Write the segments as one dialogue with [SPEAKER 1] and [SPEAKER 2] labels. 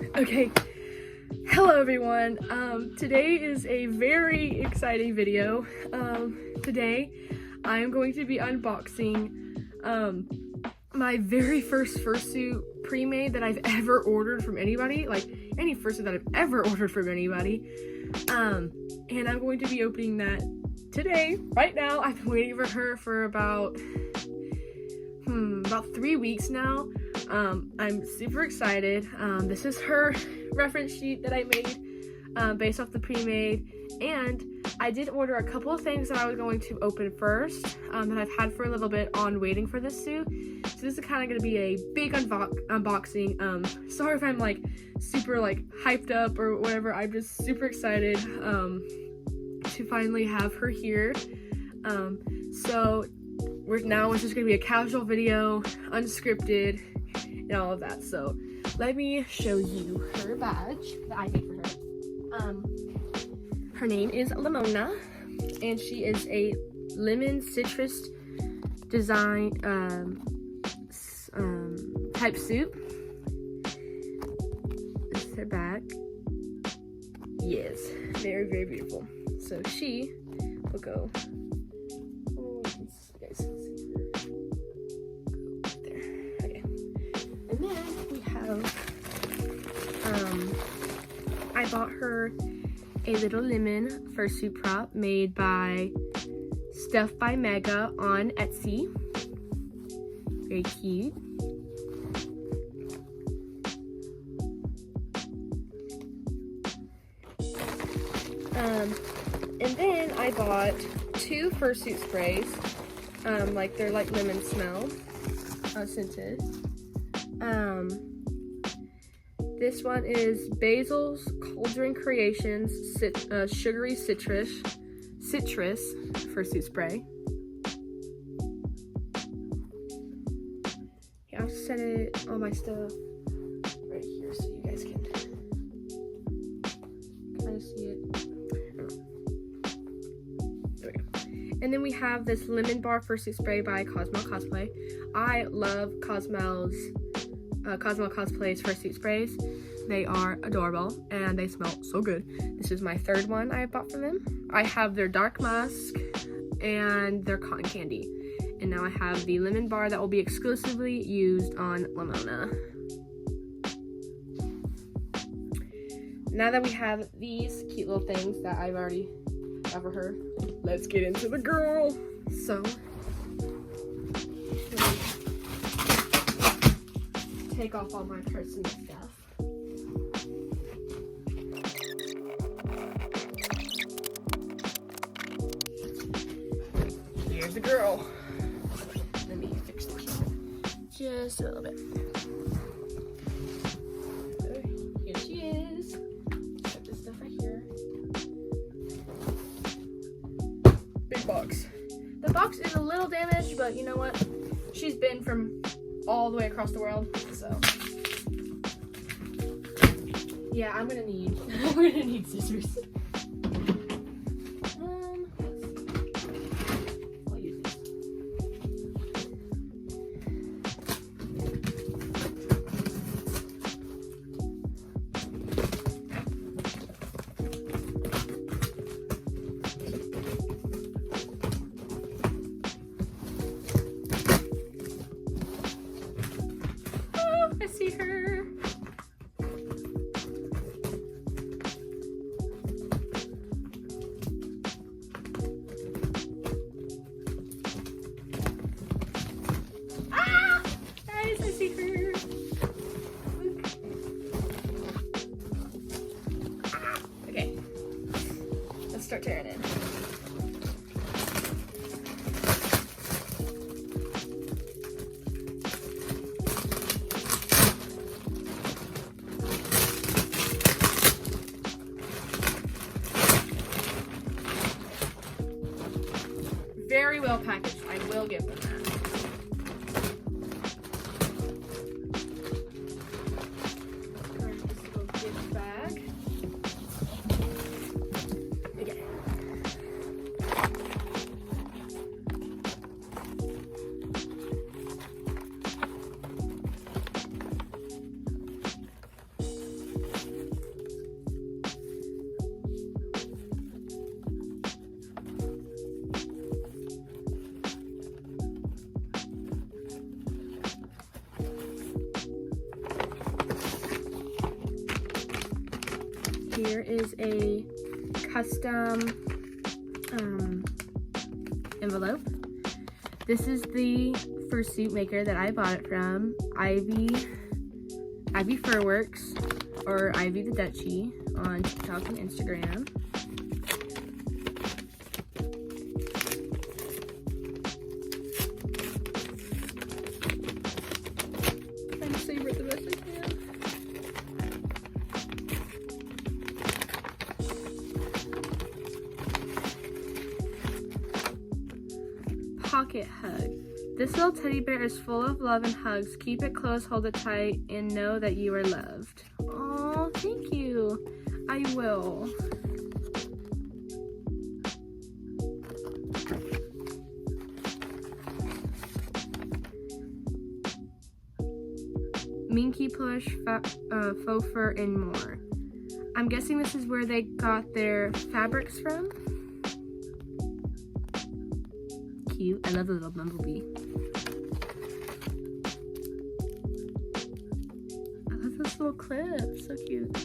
[SPEAKER 1] Okay, hello everyone. Today is a very exciting video. Today I am going to be unboxing my very first fursuit pre-made that I've ever ordered from anybody, like any fursuit that I've ever ordered from anybody. And I'm going to be opening that today, right now. I've been waiting for her for about 3 weeks now. I'm super excited. This is her reference sheet that I made based off the pre-made, and I did order a couple of things that I was going to open first that I've had for a little bit on waiting for this suit. So this is kind of going to be a big unboxing. Sorry if I'm like super like hyped up or whatever. I'm just super excited to finally have her here. So it's just gonna be a casual video, unscripted, and all of that. So let me show you her badge that I made for her. Her name is Lemoná, and she is a lemon citrus design type suit. This is her back. Yes, very, very beautiful. So she will go. I bought her a little lemon fursuit prop made by Stuff by Mega on Etsy. Very cute. And then I bought 2 fursuit sprays. They're like lemon smell, scented. This one is Basil's Cauldron Creations Sugary Citrus fursuit spray. Yeah, I'll set it on my stuff right here so you guys can kind of see it. There we go. And then we have this Lemon Bar fursuit spray by Cosmo Cosplay. I love Cosmo Cosplay's fursuit sprays. They are adorable and they smell so good. This is my 3rd one I bought from them. I have their Dark Musk and their Cotton Candy. And now I have the Lemon Bar that will be exclusively used on Lemoná. Now that we have these cute little things that I've already got for her, let's get into the girl. So, take off all my personal stuff. Here's the girl. Let me fix the camera just a little bit. Here she is. Got this stuff right here. Big box. The box is a little damaged, but you know what? She's been from all the way across the world, so yeah, I'm gonna need scissors. I'll use these. I see her. Ah! Guys, I see her. Look. Ah! Okay. Let's start tearing it. Very well packaged, I will give them that. Alright, this little gift bag. Okay. here is a custom envelope. This is the fursuit maker that I bought it from, Ivy Furworks, or Ivy the Dutchie on TikTok and Instagram. Trying to savor it the best I can. Pocket hug. This little teddy bear is full of love and hugs. Keep it close, hold it tight, and know that you are loved. Oh, thank you. I will. Minky plush, faux fur, and more. I'm guessing this is where they got their fabrics from. Cute. I love the little bumblebee. I love those little clips. So cute.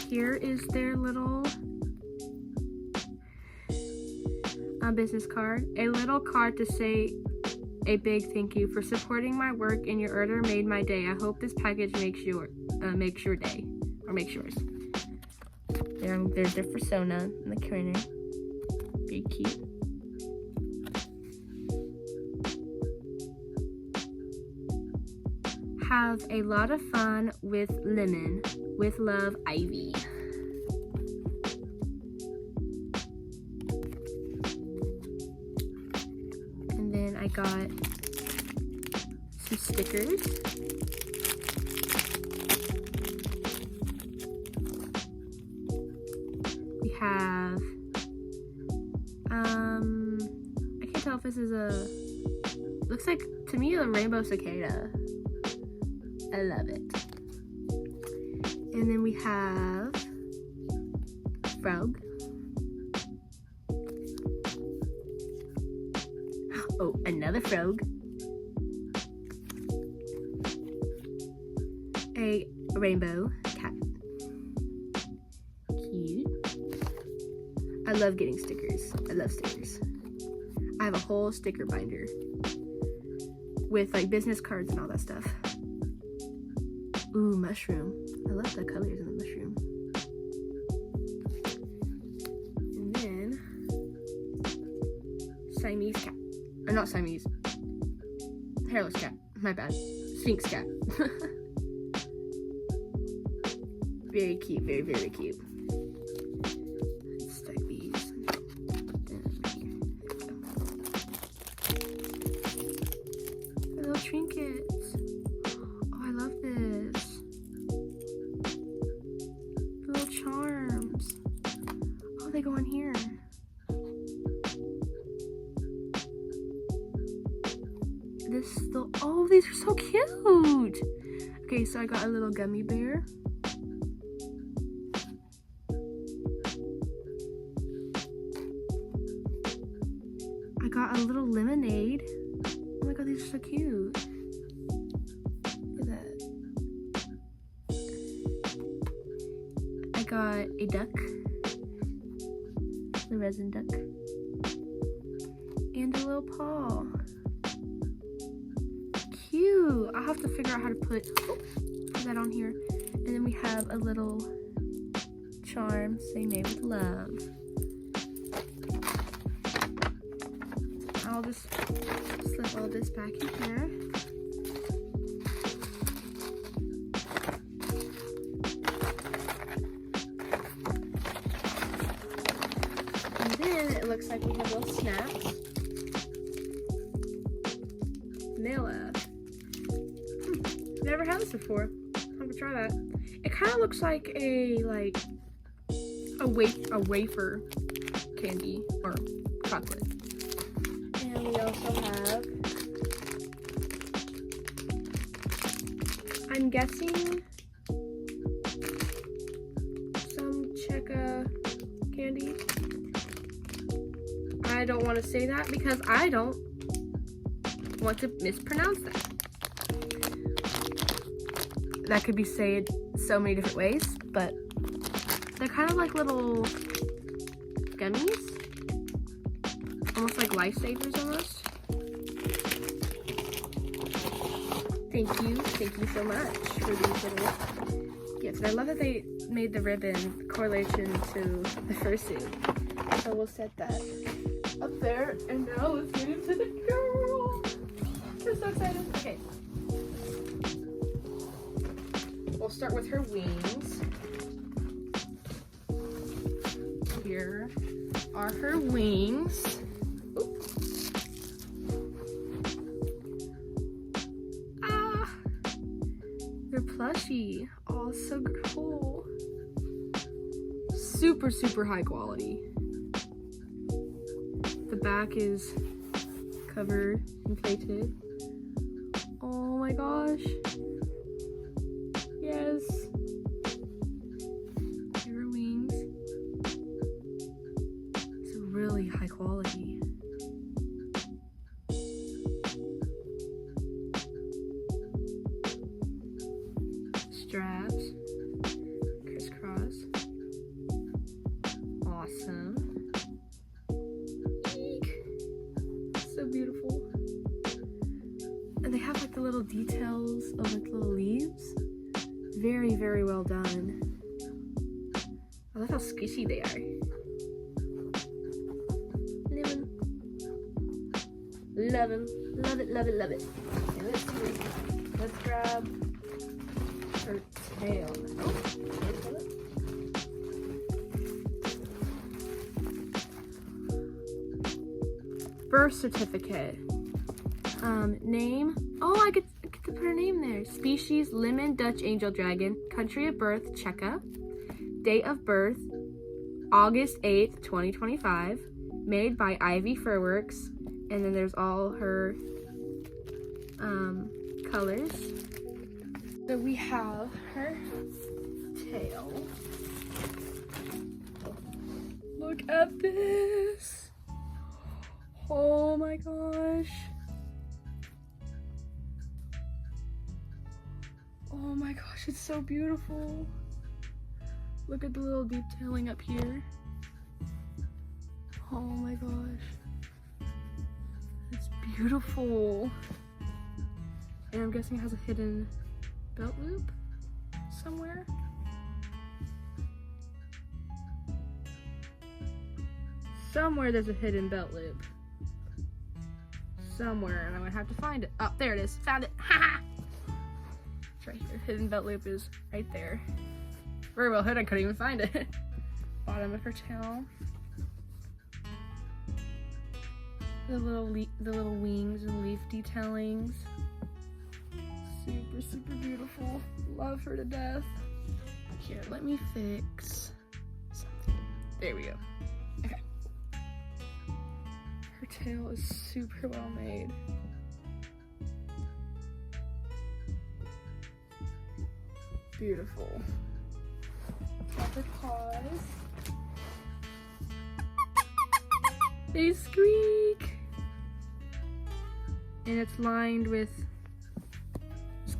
[SPEAKER 1] Here is their little business card. A little card to say a big thank you for supporting my work, and your order made my day. I hope this package makes your day, or makes yours. There's their persona in the corner. Very cute. Have a lot of fun with lemon. With love, Ivy. And then I got some stickers. We have, I can't tell if this is looks like, to me, a rainbow cicada. I love it. And then we have frog. Oh, another frog. A rainbow cat. Cute. I love getting stickers. I love stickers. I have a whole sticker binder with like business cards and all that stuff. Ooh, mushroom. I love the colors in the mushroom. And then Siamese cat. Or not Siamese. Hairless cat. My bad. Sphinx cat. Very cute. Very, very cute. Let's stack these. Little trinkets. Oh, I love this. Little charms. Oh, they go in here. Oh, these are so cute. Okay, so I got a little gummy bear. I got a little lemonade. Oh my god, these are so cute. Look at that. I got a duck. The resin duck. And a little paw. Cute. I'll have to figure out how to put that on here. And then we have a little charm saying made with love. I'll just slip all this back in here. And then it looks like we have little snaps. Vanilla. Never had this before. I'm gonna try that. It kind of looks like a wafer candy or chocolate. And we also have, I'm guessing, some Cheka candy. I don't want to say that because I don't want to mispronounce that. That could be said so many different ways, but They're kind of like little gummies. Almost like lifesavers almost. Thank you so much for these little gifts. And I love that they made the ribbon correlation to the fursuit. So we'll set that up there. And now let's get into the girl. I'm so excited. Okay. We'll start with her wings. Here are her wings. They're plushy. Oh, so cool. Super, super high quality. The back is covered, inflated. Oh my gosh. Yes. Here are wings. It's really high quality. Straps, crisscross, awesome. Eek. So beautiful. And they have like the little details of like little leaves. Very, very well done. I love how squishy they are. Love them. Love it, love it, love it. Okay, let's see. Let's grab her tail. Oh, birth certificate. Name. Oh, I get to put her name there. Species, lemon Dutch angel dragon. Country of birth, Czechia. Date of birth, August 8th, 2025. Made by Ivy Furworks. And then there's all her colors. So we have her tail. Look at this. Oh my gosh. Oh my gosh, it's so beautiful. Look at the little detailing up here. Oh my gosh. It's beautiful. And I'm guessing it has a hidden belt loop somewhere. Somewhere there's a hidden belt loop. Somewhere, and I'm gonna have to find it. Oh, there it is. Found it. Haha! It's right here. Hidden belt loop is right there. Very well hidden, I couldn't even find it. Bottom of her tail. The little wings and leaf detailings. Super, super beautiful. Love her to death. Here, let me fix something. There we go. Okay. Her tail is super well made. Beautiful. Got her paws. They squeak! And it's lined with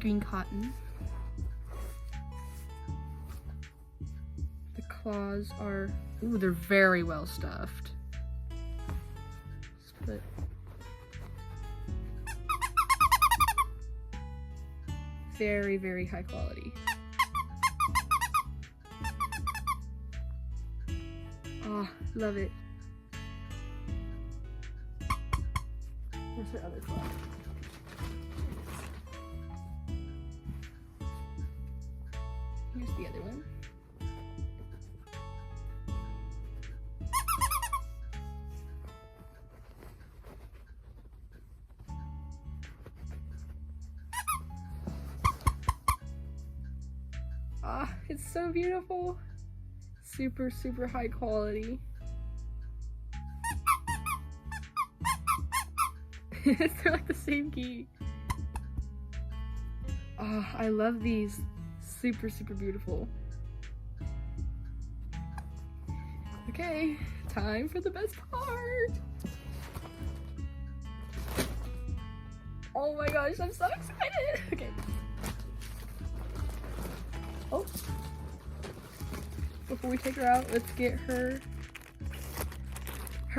[SPEAKER 1] green cotton. The claws are, ooh, they're very well stuffed. Let's put very, very high quality. Oh, love it. Where's her other claw? Here's the other one. Ah, it's so beautiful. Super, super high quality. They're like the same key. Oh, I love these. Super, super beautiful. Okay, time for the best part. Oh my gosh, I'm so excited. Okay. Oh. Oh. before we take her out, let's get her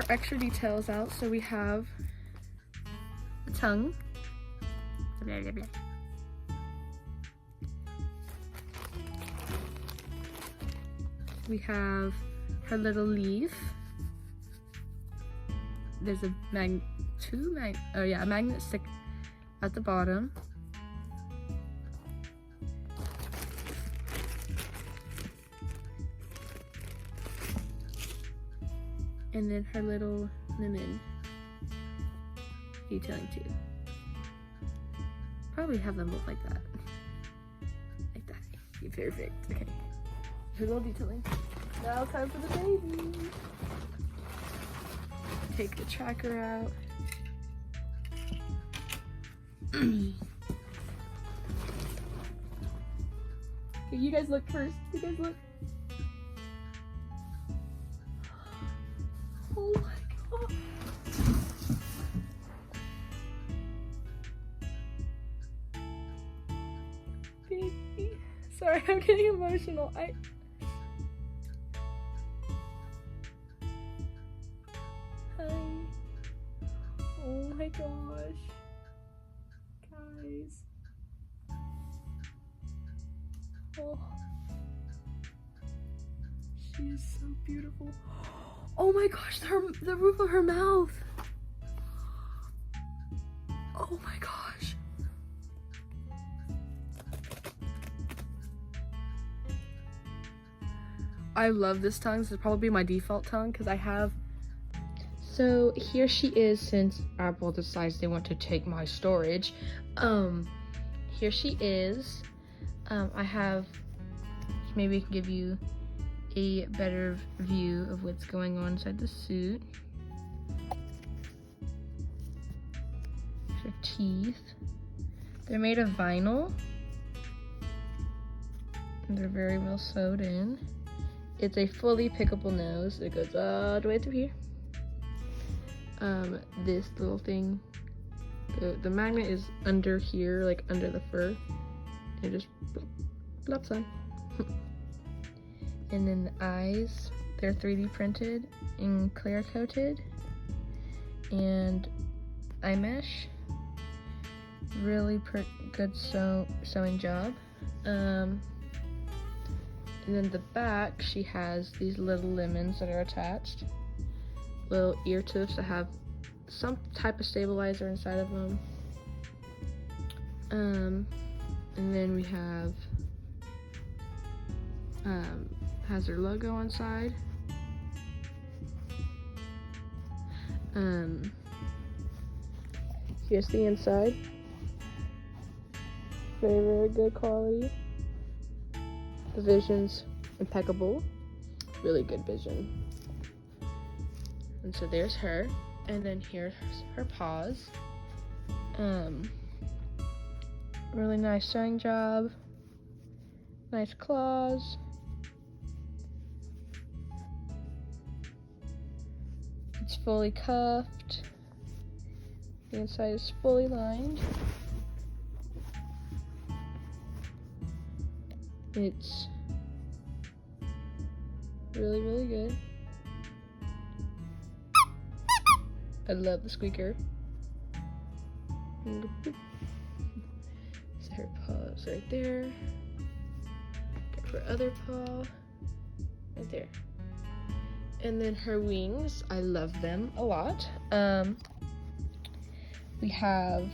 [SPEAKER 1] extra details out. So we have the tongue. Blah, blah, blah. We have her little leaf. There's a magnet stick at the bottom. And then her little lemon detailing too. Probably have them both like that. Like that. Be perfect. Okay. Her little detailing. Now time for the baby. Take the tracker out. Okay, you guys look first. You guys look. Oh my god. Baby. Sorry, I'm getting emotional. Hi. Oh my gosh. Guys. Oh. She is so beautiful. Oh my gosh, the roof of her mouth. Oh my gosh. I love this tongue. This is probably my default tongue because I have. So here she is, since Apple decides they want to take my storage. Here she is. I have, maybe I can give you a better view of what's going on inside the suit. Her teeth. They're made of vinyl. And they're very well sewed in. It's a fully pickable nose. It goes all the way through here. This little thing, the magnet is under here, like under the fur. It just plops on. And then the eyes, they're 3D printed and clear coated. And eye mesh, really good sewing job. And then the back, she has these little lemons that are attached. Little ear tips that have some type of stabilizer inside of them. And then we have has her logo on side. Here's the inside. Very, very good quality. The vision's impeccable. Really good vision. And so there's her, and then here's her paws. Really nice sewing job. Nice claws. It's fully cuffed. The inside is fully lined. It's really, really good. I love the squeaker. So her paws right there. Got her other paw right there. And then her wings, I love them a lot. We have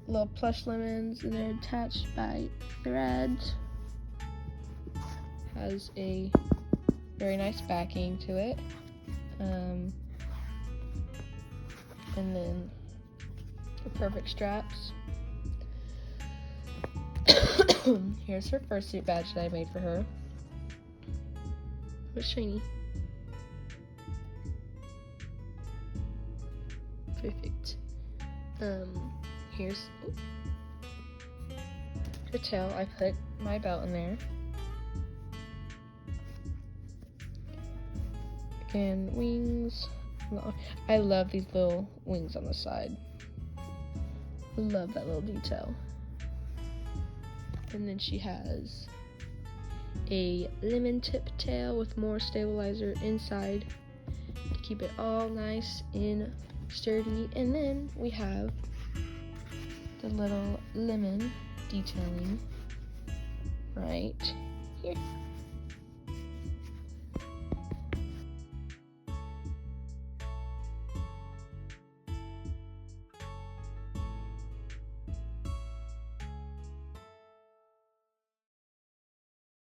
[SPEAKER 1] little plush lemons, and they're attached by threads. Has a very nice backing to it. And then the perfect straps. Here's her fursuit badge that I made for her. It's shiny. Perfect. Here's her tail. I put my belt in there. And wings. I love these little wings on the side. Love that little detail. And then she has a lemon tip tail with more stabilizer inside to keep it all nice and sturdy. And then we have the little lemon detailing right here.